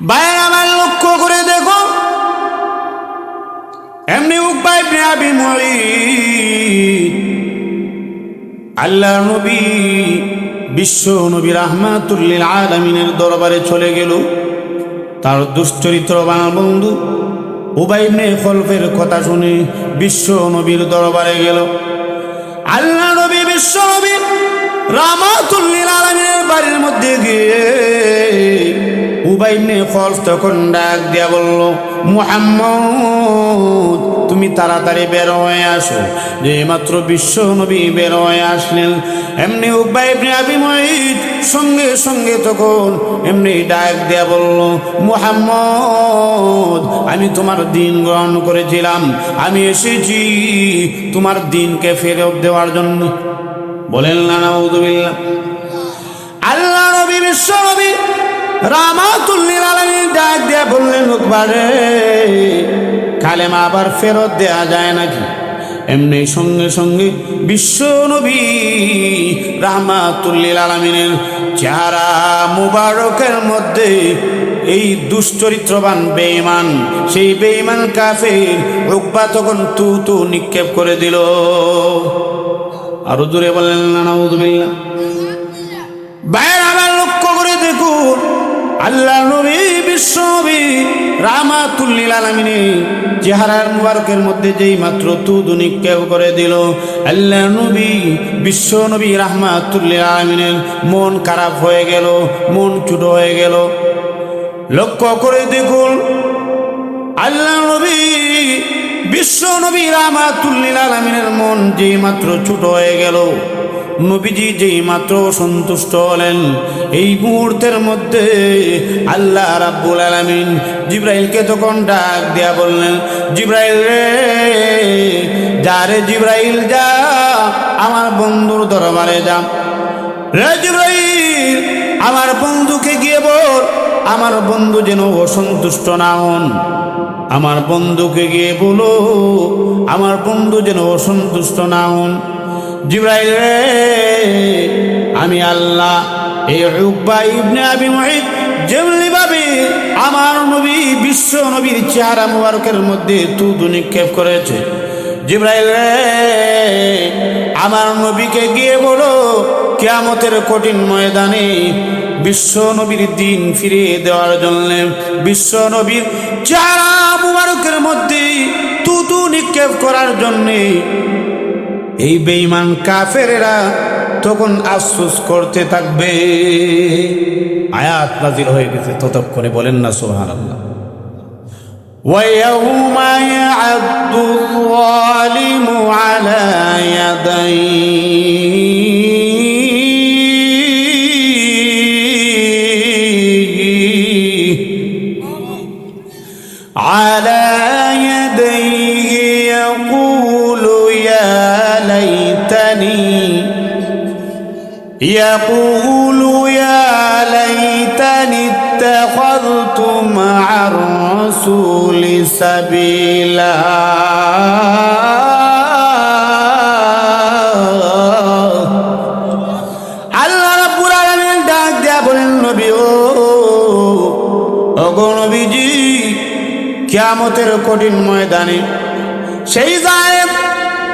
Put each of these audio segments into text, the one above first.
ভাইয়ের আমার লক্ষ্য করে দেখো, এমনি উকবা ইবনে আবি মুঈত আল্লাহ নবী বিশ্ব নবী রাহমাতুল লিল আলামিনের দরবারে চলে গেল। তার দুশ্চরিত্রবান বন্ধু উবাই ইবনে খলফের কথা শুনে বিশ্ব নবীর দরবারে গেল। আল্লাহ নবী বিশ্ব নবী রাহমাতুল লিল আলামিনের বাড়ির মধ্যে গিয়ে উবাই ইবনে খলফ তখন ডাক দিয়া বলল, মুহাম্মদ তুমি তাড়াতাড়ি বের হয়ে আসো। যে মাত্র বিশ্ব নবী বের হয়ে আসলেন, এমনি উকবা ইবনে আবি মুঈত সঙ্গে সঙ্গে তখন এমনি ডাক দিয়া বলল, মুহাম্মদ আমি তোমার দিন গ্রহণ করেছিলাম, আমি এসেছি তোমার দিনকে ফেরত দেওয়ার জন্য। বলেন না নাউযুবিল্লাহ। আল্লাহ নবী বিশ্ব নবী রাহমাতুল লিল আলামিন ডাক দিয়া বললেন, উকবা রে, কালেমা আবার ফেরত দেয়া যায় নাকি? এমনি সঙ্গে সঙ্গে বিশ্ব নবী রাহমাতুল লিল আলামিনের চেহারা মুবারকের মধ্যে এই দুশ্চরিত্রবান বেঈমান, সেই বেঈমান কাফের উকবা তখন তু নিক্ষেপ করে দিল। আরো জোরে বলেন না নাউযুবিল্লাহ। বাইরে আবার লক্ষ্য করে দেখুন, আল্লাহ নবী বিশ্ব নবী রাহমাতুল লিল আলামিনের চেহারার মুবারকের মধ্যে যেই মাত্র তুদু নিক্ষেপ করে দিল, আল্লাহ নবী বিশ্ব নবী রাহমাতুল লিল আলামিনের মন খারাপ হয়ে গেল, মন ছোট হয়ে গেল। লক্ষ্য করে দেখুন, আল্লাহ নবী বিশ্ব নবী রাহমাতুল লিল আলামিনের মন যেই মাত্র ছোট হয়ে গেল, নবীজি যেই মাত্র সন্তুষ্ট হলেন, এই মুহূর্তের মধ্যে আল্লাহ রাব্বুল আলামিন জিবরাইলকে তখন ডাক দেয়া বললেন, জিবরাইল রে, যা রে জিবরাইল যা, আমার বন্ধুর দরবারে যা। রে জিবরাইল, আমার বন্ধুকে গিয়ে বল, আমার বন্ধু যেন অসন্তুষ্ট না হন। আমার বন্ধুকে গিয়ে বলো, আমার বন্ধু যেন অসন্তুষ্ট না হন। জিবরাইল রে, আমি আল্লাহ এই উকবা ইবনে আবি মুঈত যেমনি ভাবে আমার নবী বিশ্ব নবীর চেহারা মুবারকের মধ্যে তুদু নিক্ষেপ করেছে, জিবরাইল রে, আমার নবীকে গিয়ে বলো, কিয়ামতের কঠিন ময়দানে বিশ্ব নবীর দিন ফিরিয়ে দেওয়ার জন্য বিশ্ব নবীর চেহারা মুবারকের মধ্যে তুদু নিক্ষেপ করার জন্যে এই বেঈমান কাফেরেরা তখন আফসোস করতে থাকবে। আয়াত নাযিল হয়ে গেছে ততক্ষণে, বলেন না সুবহানাল্লাহ। ওয়ায়াউমা ইয়া'আদ্দু যালিমু আলা ইয়াদাইহি ইয়াকুলু يقول يا ليتني اتخذت مع الرسول سبيلا আল্লাহ রাব্বুল আলামিন ডাক দেয়া বলেন, নবী ওগো নবীজি, কিয়ামতের কঠিন ময়দানে সেই জালেম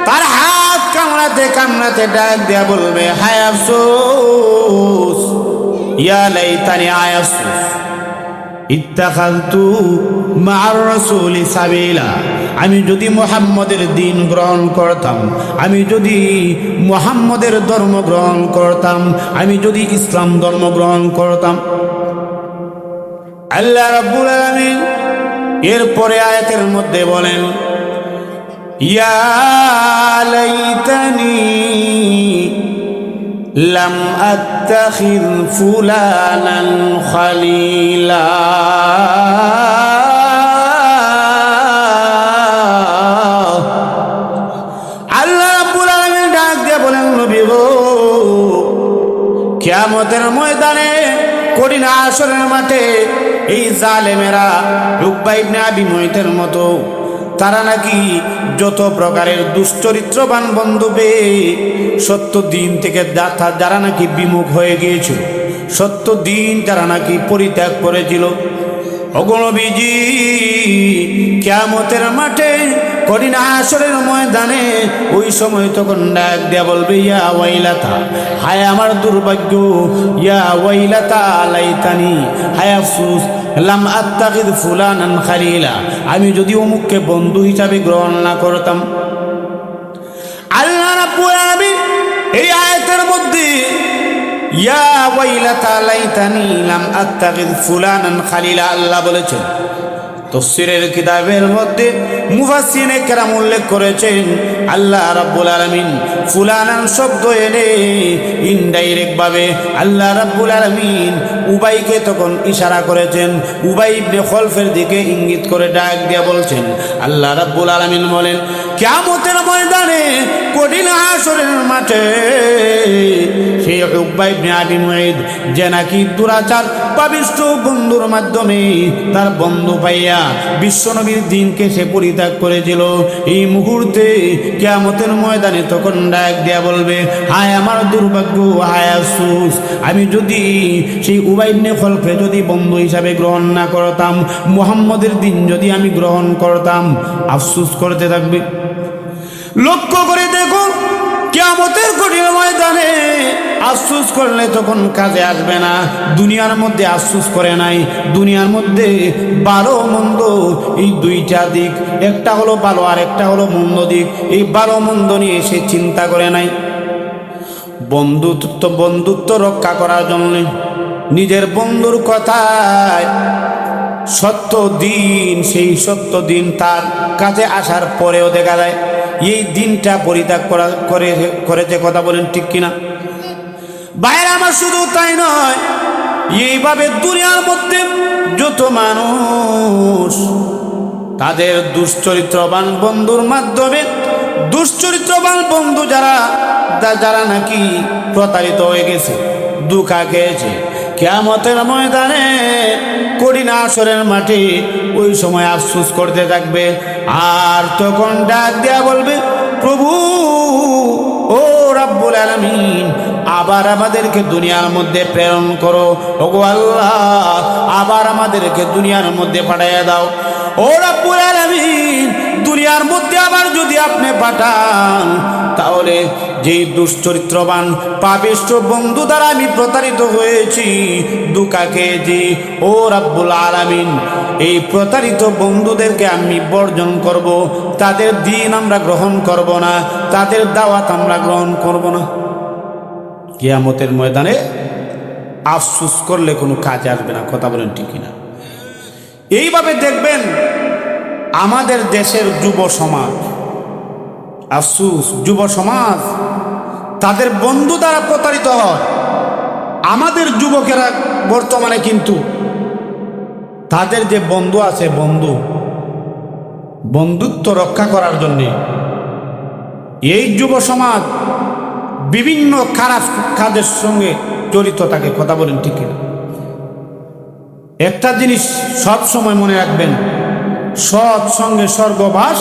তার হাত কামড়াতে কামড়াতে ডাক দেয়া বলবে, হায় আফসোস, ইয়া লাইতানি আয় আফসোস, ইত্তাখাযতু মা'আর রাসূলি সাবিলা, আমি যদি মুহাম্মদের দ্বীন গ্রহণ করতাম, আমি যদি মুহাম্মদের ধর্ম গ্রহণ করতাম, আমি যদি ইসলাম ধর্ম গ্রহণ করতাম। আল্লাহ রাব্বুল আলামিন এরপরে আয়াতের মধ্যে বলেন, ইয়া লাইতানি লাম আত্তাখিয ফুলানান খলিলা, আল্লাহ রাব্বুল আলামিন ডাক দিয়ে বলেন, নবী গো, কিয়ামতের ময়দানে কঠিন হাশরের মাঠে এই জালেমেরা উকবা ইবনে আবি মুঈতের মতো তারা নাকি যত প্রকারের দুশ্চরিত্রবান বন্ধু পেয়ে সত্য দিন থেকে যারা নাকি বিমুখ হয়ে গিয়েছিল, সত্য দিন যারা নাকি পরিত্যাগ করেছিল, ওগো নবীজি, কিয়ামতের মাঠে কঠিন হাসরের ময়দানে ওই সময় তখন ডাক দিয়া বলবে, ইয়া ওয়াইলাতা, হায় আমার দুর্ভাগ্য, ইয়া ওয়াইলাতা লাইতানি, হায় আফসোস, লাম আত্তাখিদ ফুলানান খালিলা, আমি যদি অমুককে বন্ধু হিসাবে গ্রহণ না করতাম। আল্লাহ রাব্বুল আলামিন এই আয়াতের মধ্যে ইয়া ওয়াইলাতা লাইতানি লাম আত্তাখিদ ফুলানান খালিলা আল্লাহ বলেছেন। তাফসীরের কিতাবের মধ্যে মুফাসসিরিনে কেরাম উল্লেখ করেছেন, আল্লাহ রাব্বুল আলামিন ফুলানান শব্দ এনে ইনডাইরেক্ট ভাবে আল্লাহ রাব্বুল আলামিন উবাইকে তখন ইশারা করেছেন, উবাই ইবনে খলফের দিকে ইঙ্গিত করে ডাক দিয়া বলছেন। আল্লাহ রাব্বুল আলামিন বলেন, কিয়ামতের ময়দানে কঠিন হাসরের মাঠে সেই উকবা ইবনে আবি মুঈদ যে নাকি দুরাচার পাপিষ্ঠ বন্ধুর মাধ্যমে তার বন্ধু পাইয়া বিশ্বনবীর দিনকে সে পরিত্যাগ করেছিল, এই মুহূর্তে কিয়ামতের ময়দানে তখন ডাক দিয়া বলবে, হায় আমার দুর্ভাগ্য, হায় আফসোস, আমি যদি সেই উবাই ইবনে খলফকে যদি বন্ধু হিসাবে গ্রহণ না করতাম, মুহাম্মদের দিন যদি আমি গ্রহণ করতাম, আফসোস করতে থাকবে। লক্ষ্য করে দেখো, কিয়ামতের কঠিন ময়দানে আফসোস করলে তখন কাজে আসবে না। দুনিয়ার মধ্যে আফসোস করে নাই, দুনিয়ার মধ্যে ভালো মন্দ এই দুইটা দিক, একটা হলো ভালো আর একটা হলো মন্দ দিক, এই ভালো মন্দ নিয়ে সে চিন্তা করে নাই। বন্ধুত্ব রক্ষা করার জন্য নিজের বন্ধুর কথায় সত্য দিন, সেই সত্য দিন তার কাছে আসার পরেও দেখা যায় এই দিনটা পরিত্যাগ করেছে। কথা বলেন ঠিক কিনা? বাইরে আমার শুধু তাই নয়, এইভাবে দুনিয়ার মধ্যে যত মানুষ তাদের দুশ্চরিত্রবান বন্ধুর মাধ্যমে, দুশ্চরিত্রবান বন্ধু যারা নাকি প্রতারিত হয়ে গেছে, ধোঁকা খেয়েছে, কিয়ামতের ময়দানে কঠিন হাসরের মাঠে ওই সময় আফসোস করতে থাকবে। আর তখন ডাক দেয়া বলবে, প্রভু ও রাব্বুল আলামিন, আবার আমাদেরকে দুনিয়ার মধ্যে প্রেরণ করো, ওগো আল্লাহ আবার আমাদেরকে দুনিয়ার মধ্যে পাঠাইয়া দাও। ও রাব্বুল আলামিন, দুনিয়ার মধ্যে আবার যদি আপনি পাঠান, তাহলে যেই দুশ্চরিত্রবান পাপিষ্ঠ বন্ধু দ্বারা আমি প্রতারিত হয়েছি, ধোঁকা খেয়েছি, ও রাব্বুল আলামিন এই প্রতারিত বন্ধুদেরকে আমি বর্জন করব, তাদের দিন আমরা গ্রহণ করব না, তাদের দাওয়াত আমরা গ্রহণ করব না। কিয়ামতের ময়দানে আফসোস করলে কোনো কাজে আসবে না। কথা বলেন ঠিক কিনা? এইভাবে দেখবেন আমাদের দেশের যুব সমাজ, আফসোস, যুব সমাজ তাদের বন্ধু দ্বারা প্রতারিত হয়। আমাদের যুবকেরা বর্তমানে কিন্তু তাদের যে বন্ধু আছে, বন্ধুত্ব রক্ষা করার জন্যে এই যুব সমাজ বিভিন্ন খারাপ কাজের সঙ্গে জড়িত থাকে। কথা বলেন ঠিক কিনা? একটা জিনিস সব সময় মনে রাখবেন, সৎ সঙ্গে স্বর্গবাস,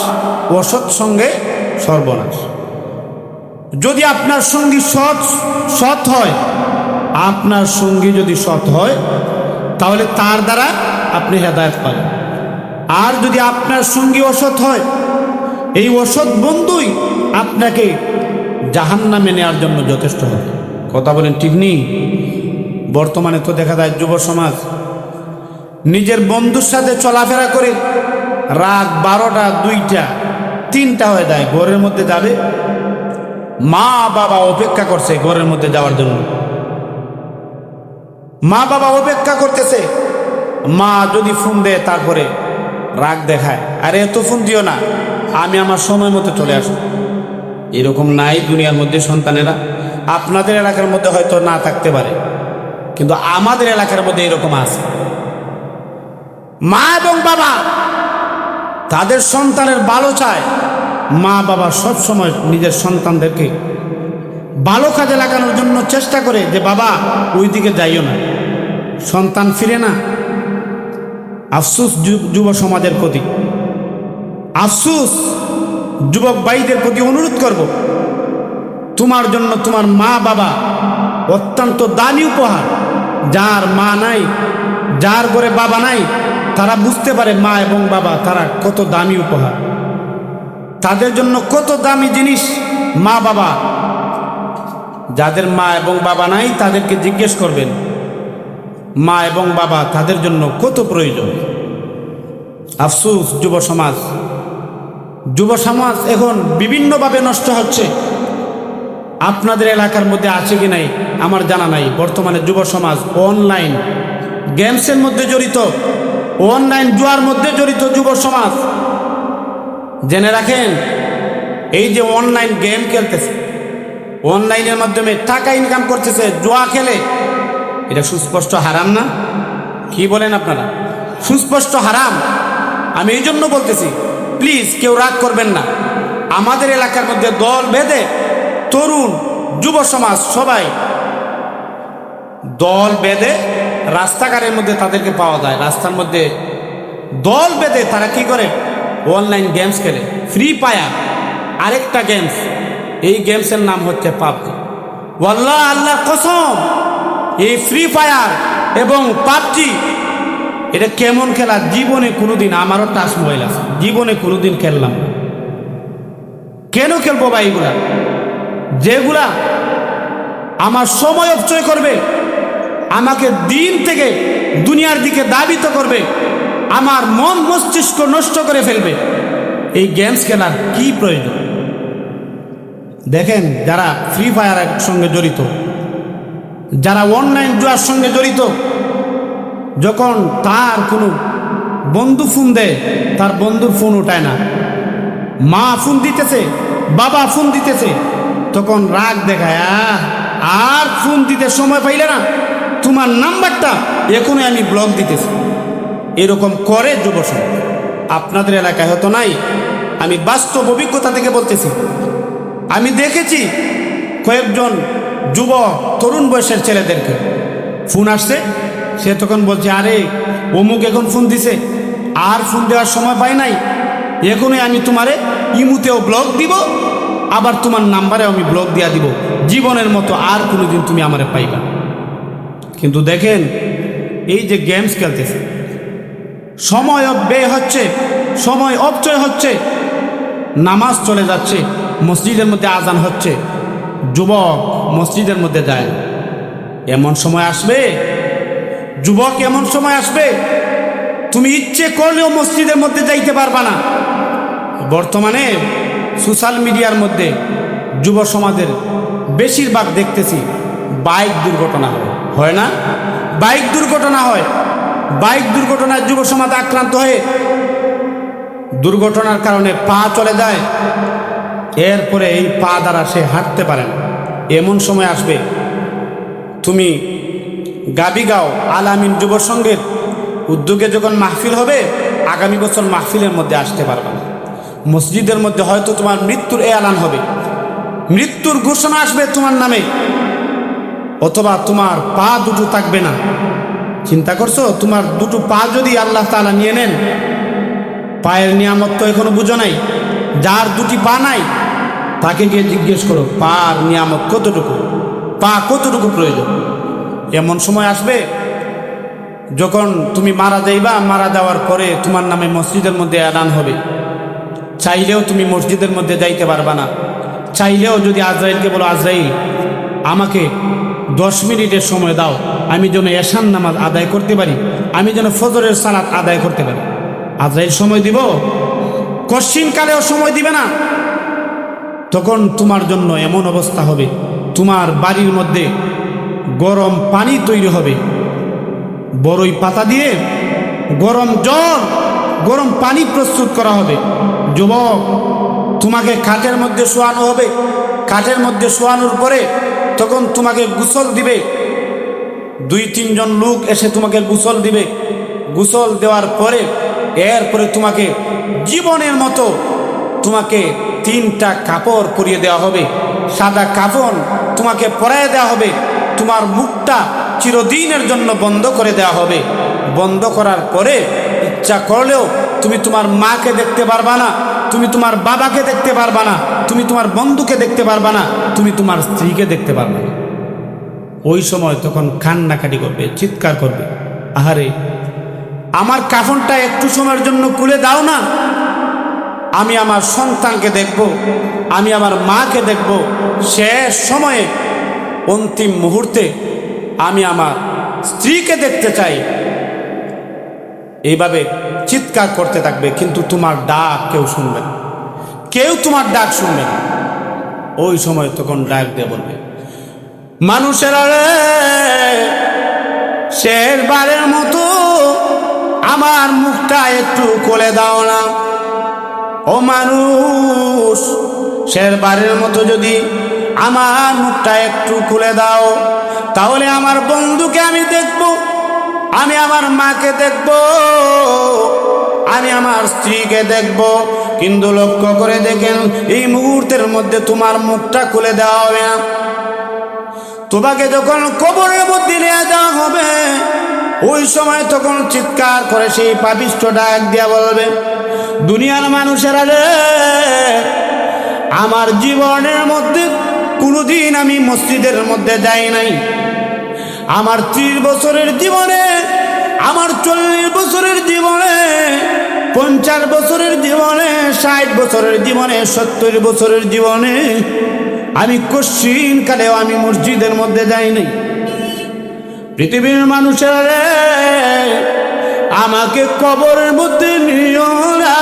অসৎ সঙ্গে সর্বনাশ। যদি আপনার সঙ্গী সৎ হয়, আপনার সঙ্গী যদি সৎ হয়, তাহলে তার দ্বারা আপনি হেদায়েত পাবেন। আর যদি আপনার সঙ্গী অসৎ হয়, এই অসৎ বন্ধুই আপনাকে জাহান্নামে নেওয়ার জন্য যথেষ্ট হবে। কথা বলেন ঠিক নেই? বর্তমানে তো দেখা যায় যুব সমাজ নিজের বন্ধুর সাথে চলাফেরা করে রাত 12টা, 2টা, 3টা হয়ে যায়, ঘরের মধ্যে যাবে, মা বাবা অপেক্ষা করছে ঘরের মধ্যে যাওয়ার জন্য, মা বাবা অপেক্ষা করতেছে। মা যদি ফোন দেয় তারপরে রাগ দেখায়, আরে এত ফোন দিও না, আমি আমার সময় মতো চলে আসব। এরকম নাই দুনিয়ার মধ্যে সন্তানেরা? আপনাদের এলাকার মধ্যে হয়তো না থাকতে পারে, কিন্তু আমাদের এলাকার মধ্যে এরকম আছে। মা এবং বাবা তাদের সন্তানের ভালো চায়, মা বাবা সব সময় নিজের সন্তানদেরকে ভালো কাজে লাগানোর জন্য চেষ্টা করে যে বাবা ওই দিকে যাইও না, সন্তান ফিরে না। আফসোস যুব সমাজের প্রতি, আফসোস যুবক ভাইদের প্রতি অনুরোধ করব, তোমার জন্য তোমার মা বাবা অত্যন্ত দামি উপহার। যার মা নাই, যার ঘরে বাবা নাই তারা বুঝতে পারে মা এবং বাবা তারা কত দামি উপহার, তাদের জন্য কত দামি জিনিস মা বাবা। যাদের মা এবং বাবা নাই তাদেরকে জিজ্ঞেস করবেন মা এবং বাবা তাদের জন্য কত প্রয়োজন। আফসোস যুব সমাজ এখন বিভিন্নভাবে নষ্ট হচ্ছে। আপনাদের এলাকার মধ্যে আছে কি নাই আমার জানা নাই। বর্তমানে যুব সমাজ অনলাইন গেমসের মধ্যে জড়িত, অনলাইন জুয়ার মধ্যে জড়িত যুব সমাজ। জেনে রাখেন, এই যে অনলাইন গেম খেলতেছে, অনলাইনের মাধ্যমে টাকা ইনকাম করতেছে, জুয়া খেলে, এটা সুস্পষ্ট হারাম না? কি বলেন আপনারা? সুস্পষ্ট হারাম। আমি এই জন্য বলতেছি, প্লিজ কেউ রাগ করবেন না। আমাদের এলাকার মধ্যে দল বেঁধে তরুণ যুব সমাজ সবাই দল বেঁধে রাস্তাঘাটের মধ্যে তাদেরকে পাওয়া যায়। রাস্তার মধ্যে দল বেঁধে তারা কি করে? অনলাইন গেমস খেলে। ফ্রি ফায়ার আরেকটা গেমস, এই গেমসের নাম হচ্ছে পাবজি। ওয়াল্লাহ, আল্লাহর কসম, এই ফ্রি ফায়ার এবং পাবজি এটা কেমন খেলা জীবনে কোনোদিন, আমারও টাচ মোবাইল আছে, জীবনে কোনোদিন খেললাম না। কেন খেলবো ভাই এগুলা? যেগুলা আমার সময় অপচয় করবে, আমাকে দিন থেকে দুনিয়ার দিকে ধাবিত করবে, আমার মন মস্তিষ্ক নষ্ট করে ফেলবে, এই গেমস খেলার কি প্রয়োজন? দেখেন, যারা ফ্রি ফায়ারের সঙ্গে জড়িত, যারা অনলাইন জুয়ার সঙ্গে জড়িত, যখন তার কোনো বন্ধু ফোন দেয়, তার বন্ধুর ফোন উঠায় না, মা ফোন দিতেছে, বাবা ফোন দিতেছে, তখন রাগ দেখায়, আর ফোন দিতে সময় পাইলে না, তোমার নাম্বারটা এখনই আমি ব্লক দিতেছি। এরকম করে যুব সমাজ। আপনাদের এলাকায় হয়তো নাই, আমি বাস্তব অভিজ্ঞতা থেকে বলতেছি। আমি দেখেছি কয়েকজন যুবক তরুণ বয়সের ছেলেদেরকে ফোন আসছে, সে তখন বলছে, আরে অমুক এখন ফোন দিছে, আর ফোন দেওয়ার সময় পাই নাই, এখনই আমি তোমারে ইমুতেও ব্লক দিব, আবার তোমার নাম্বারেও আমি ব্লক দিয়া দিব, জীবনের মতো আর কোনোদিন তুমি আমারে পাইবা। কিন্তু দেখেন, এই যে গেমস খেলতেছে, সময় ব্যয় হচ্ছে, সময় অপচয় হচ্ছে, নামাজ চলে যাচ্ছে, মসজিদের মধ্যে আজান হচ্ছে, যুবক মসজিদের মধ্যে যায়। এমন সময় আসবে যুবক, এমন সময় আসবে তুমি ইচ্ছে করলেও মসজিদের মধ্যে যাইতে পারবা না। বর্তমানে সোশ্যাল মিডিয়ার মধ্যে যুব সমাজের বেশিরভাগ দেখতেছি বাইক দুর্ঘটনা হয় না? বাইক দুর্ঘটনা হয়। বাইক দুর্ঘটনায় যুব সমাজ আক্রান্ত হয়ে দুর্ঘটনার কারণে পা চলে যায়, এরপরে এই পা দ্বারা সে হাঁটতে পারে না। এমন সময় আসবে তুমি গাবিগাঁও আল আমিন যুব সংঘের উদ্যোগে যখন মাহফিল হবে, আগামী বছর মাহফিলের মধ্যে আসতে পারবে না। মসজিদের মধ্যে হয়তো তোমার মৃত্যুর এলান হবে, মৃত্যুর ঘোষণা আসবে তোমার নামে, অথবা তোমার পা দুটো থাকবে না। চিন্তা করছো, তোমার দুটো পা যদি আল্লাহ তাআলা নিয়ে নেন, পায়ের নিয়ামত তো এখনো বুঝো নাই। যার দুটি পা নাই তাকে গিয়ে জিজ্ঞেস করো পার নিয়ামত কতটুকু, পা কতটুকু প্রয়োজন। এমন সময় আসবে যখন তুমি মারা যাইবা, মারা যাওয়ার পরে তোমার নামে মসজিদের মধ্যে এলান হবে, চাইলেও তুমি মসজিদের মধ্যে যাইতে পারবা না। চাইলেও যদি আজরাইলকে বলো, আজরাইল আমাকে 10 মিনিটের সময় দাও, আমি যেন এশার নামাজ আদায় করতে পারি, আমি যেন ফজরের সালাত আদায় করতে পারি, আজরাইল সময় দিব? কশ্চিনকালেও সময় দিবে না। তখন তোমার জন্য এমন অবস্থা হবে, তোমার বাড়ির মধ্যে গরম পানি তৈরি হবে, বড়ই পাতা দিয়ে গরম জল, গরম পানি প্রস্তুত করা হবে। যুবক, তোমাকে খাটের মধ্যে শোয়ানো হবে, খাটের মধ্যে শোয়ানোর পরে তখন তোমাকে গোসল দিবে, 2-3 জন লোক এসে তোমাকে গোসল দিবে। গোসল দেওয়ার পরে এরপরে তোমাকে জীবনের মতো তোমাকে 3টা কাপড় পরিয়ে দেওয়া হবে, সাদা কাফন তোমাকে পরাইয়ে দেওয়া হবে, তোমার মুখটা চিরদিনের জন্য বন্ধ করে দেওয়া হবে। বন্ধ করার পরে ইচ্ছা করলেও তুমি তোমার মাকে দেখতে পারবা না, তুমি তোমার বাবাকে দেখতে পারবা না, তুমি তোমার বন্ধুকে দেখতে পারবা না, তুমি তোমার স্ত্রীকে দেখতে পারবা না। ওই সময় তখন কান্নাকাটি করবে, চিৎকার করবে, আহারে আমার কাফনটা একটু সময়ের জন্য খুলে দাও না, আমি আমার সন্তানকে দেখব, আমি আমার মাকে দেখব, শেষ সময়ে অন্তিম মুহূর্তে আমি আমার স্ত্রীকে দেখতে চাই। এইভাবে চিৎকার করতে থাকবে, কিন্তু তোমার ডাক কেউ শুনবে না, কেউ তোমার ডাক শুনবে না। ওই সময় তখন ডাক দিয়ে বলবে, মানুষেরা রে, শেষবারের মতো আমার মুখটা একটু খুলে দাও না। ও মানুষ, শেষবারের মতো যদি আমার মুখটা একটু খুলে দাও, তাহলে আমার বন্ধুকে আমি দেখব, আমি আমার মাকে দেখব, আমি আমার স্ত্রীকে দেখব। কিন্তু লক্ষ্য করে দেখেন, এই মুহূর্তের মধ্যে তোমার মুখটা খুলে দেওয়া হবে না। তোমাকে যখন কবরের মধ্যে নিয়ে যাওয়া হবে, ওই সময় তখন চিৎকার করে সেই পাপিষ্ঠ ডাক দিয়া বলবে, দুনিয়ার মানুষেরা রে, আমার জীবনের মধ্যে কোনোদিন আমি মসজিদের মধ্যে যাই নাই। আমার 30 বছরের জীবনে, আমার 40 বছরের জীবনে, 50 বছরের জীবনে, 60 বছরের জীবনে, 70 বছরের জীবনে আমি কশিন কালেও আমি মসজিদের মধ্যে যাই নাই। পৃথিবীর মানুষেরা রে, আমাকে কবরের মধ্যে নিও না।